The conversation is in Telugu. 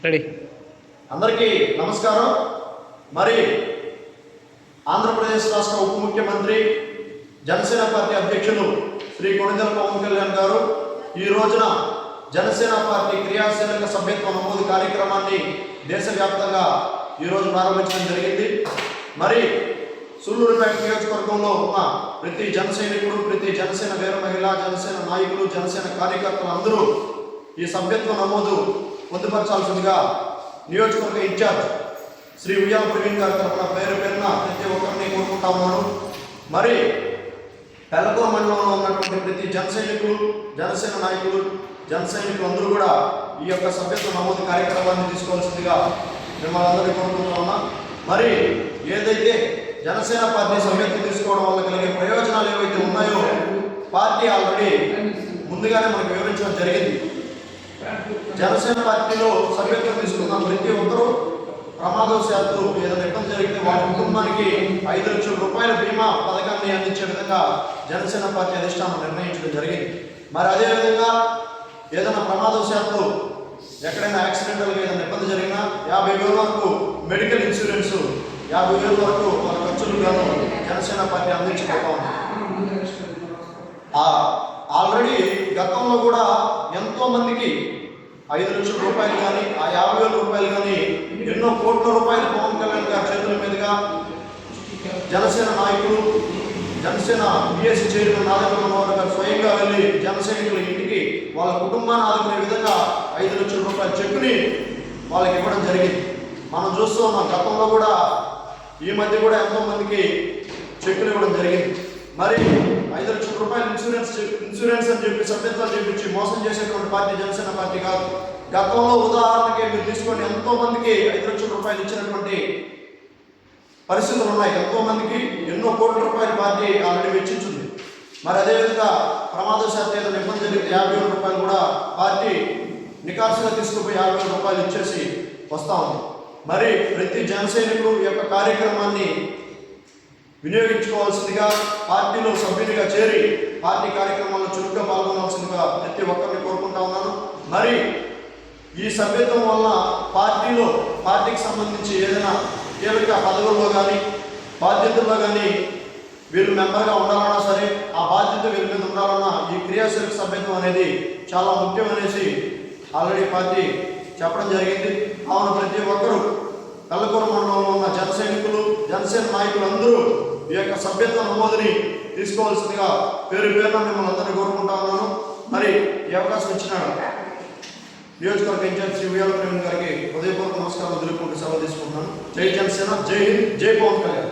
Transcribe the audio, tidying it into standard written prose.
రెడీ. అందరికీ నమస్కారం. మరి ఆంధ్రప్రదేశ్ రాష్ట్ర ఉప ముఖ్యమంత్రి జనసేన పార్టీ అధ్యక్షులు శ్రీ కొణిదెల పవన్ కళ్యాణ్ గారు ఈ రోజున జనసేన పార్టీ క్రియాశీలక సభ్యత్వ నమోదు కార్యక్రమాన్ని దేశవ్యాప్తంగా ఈరోజు ప్రారంభించడం జరిగింది. మరి సూళ్లూరుపేట నియోజకవర్గంలో ఉన్న ప్రతి జన సైనికుడు, ప్రతి జనసేన వీర మహిళ, జనసేన నాయకులు, జనసేన కార్యకర్తలు అందరూ ఈ సభ్యత్వ నమోదు పొందుపరచాల్సిందిగా నియోజకవర్గ ఇన్ఛార్జ్ శ్రీ ఉయ్యాల ప్రవీణ్ గారి తరఫున పేరు పేరున ప్రతి ఒక్కరిని కోరుకుంటా ఉన్నాను. మరి పెళ్లకూర మండలంలో ఉన్నటువంటి ప్రతి జన సైనికులు, జనసేన నాయకులు, జన సైనికులు అందరూ కూడా ఈ యొక్క సభ్యత్వ నమోదు కార్యక్రమాన్ని తీసుకోవాల్సిందిగా మిమ్మల్ని అందరినీ కోరుకుంటా ఉన్నా. మరి ఏదైతే జనసేన పార్టీ సభ్యత్వం తీసుకోవడం వల్ల కలిగే ప్రయోజనాలు ఏవైతే ఉన్నాయో పార్టీ ఆల్రెడీ ముందుగానే మనకు వివరించడం జరిగింది. జనసేన పార్టీలో సభ్యత్వం తీసుకున్న ప్రతి ఒక్కరూ ప్రమాదవశాత్తు ఏదైనా ఇబ్బంది జరిగితే వాళ్ళ కుటుంబానికి 5 లక్షల రూపాయల బీమా పథకాన్ని అందించే విధంగా జనసేన పార్టీ అధిష్టానం నిర్ణయించడం జరిగింది. మరి అదేవిధంగా ఏదైనా ప్రమాదవశాత్తు ఎక్కడైనా యాక్సిడెంటల్గా ఏదైనా ఇబ్బంది జరిగినా 50,000 వరకు మెడికల్ ఇన్సూరెన్స్, 50,000 వరకు వాళ్ళ ఖర్చులు గాను జనసేన పార్టీ అందించబోతా ఉంది. ఆల్రెడీ గతంలో కూడా ఎంతో మందికి 5 లక్షల రూపాయలు కానీ, ఆ 50,000 రూపాయలు కానీ, ఎన్నో కోట్ల రూపాయలు పవన్ కళ్యాణ్ గారి చేతుల మీదుగా జనసేన నాయకులు, జనసేన బిఎస్సి చైర్మన్ నాదెండ్ల మనోహర్ గారు స్వయంగా వెళ్ళి జన సైనికుల ఇంటికి వాళ్ళ కుటుంబాన్ని ఆదుకునే విధంగా 5 లక్షల రూపాయల చెక్కుని వాళ్ళకి ఇవ్వడం జరిగింది. మనం చూస్తూ ఉన్నాం. గతంలో కూడా ఈ మధ్య కూడా ఎంతో మందికి చెక్కులు ఇవ్వడం జరిగింది. మరి 5 లక్షల రూపాయలు ఇన్సూరెన్స్ అని చెప్పి సభ్యత్వాలు చేపించి మోసం చేసేటువంటి పార్టీ జనసేన పార్టీ కాదు. గతంలో ఉదాహరణకి మీరు తీసుకొని ఎంతో మందికి 5 లక్షల రూపాయలు ఇచ్చినటువంటి పరిస్థితులు ఉన్నాయి. ఎంతో మందికి ఎన్నో కోట్ల రూపాయల పార్టీ ఆల్రెడీ వెచ్చించింది. మరి అదేవిధంగా ప్రమాదశాత్తు ఏదైనా ఇబ్బంది జరిగితే 50,000 రూపాయలు కూడా పార్టీ నికార్సుగా తీసుకుపోయి 50,000 రూపాయలు ఇచ్చేసి వస్తూ ఉంది. మరి ప్రతి జన సైనికుడు ఈ యొక్క కార్యక్రమాన్ని వినియోగించుకోవాల్సిందిగా, పార్టీలో సభ్యునిగా చేరి పార్టీ కార్యక్రమాల్లో చురుగ్గా పాల్గొనాల్సిందిగా ప్రతి ఒక్కరిని కోరుకుంటా ఉన్నాను. మరి ఈ సభ్యత్వం వల్ల పార్టీకి సంబంధించి ఏదైనా కీలక పదవుల్లో కానీ, బాధ్యతల్లో కానీ వీళ్ళు మెంబర్గా ఉండాలన్నా సరే, ఆ బాధ్యత వీళ్ళ మీద ఉండాలన్నా ఈ క్రియాశీలక సభ్యత్వం అనేది చాలా ముఖ్యమనేసి ఆల్రెడీ పార్టీ చెప్పడం జరిగింది. కావున ప్రతి ఒక్కరూ పెళ్లకూర మండలంలో ఉన్న జన సైనికులు, జనసేన నాయకులు అందరూ ఈ యొక్క సభ్యత్వ నమోదుని తీసుకోవాల్సిందిగా పేరు పేరున మిమ్మల్ని అందరినీ కోరుకుంటా ఉన్నాను. మరి ఈ అవకాశం ఇచ్చిన నియోజకవర్గ ఇన్ఛార్జ్ శ్రీ ఉయ్యాల ప్రవీణ్ గారికి హృదయపూర్వక నమస్కారాలు తెలుపుకుంటూ సెలవు తీసుకుంటున్నాను. జై జనసేన, జై హింద్, జై పవన్ కళ్యాణ్.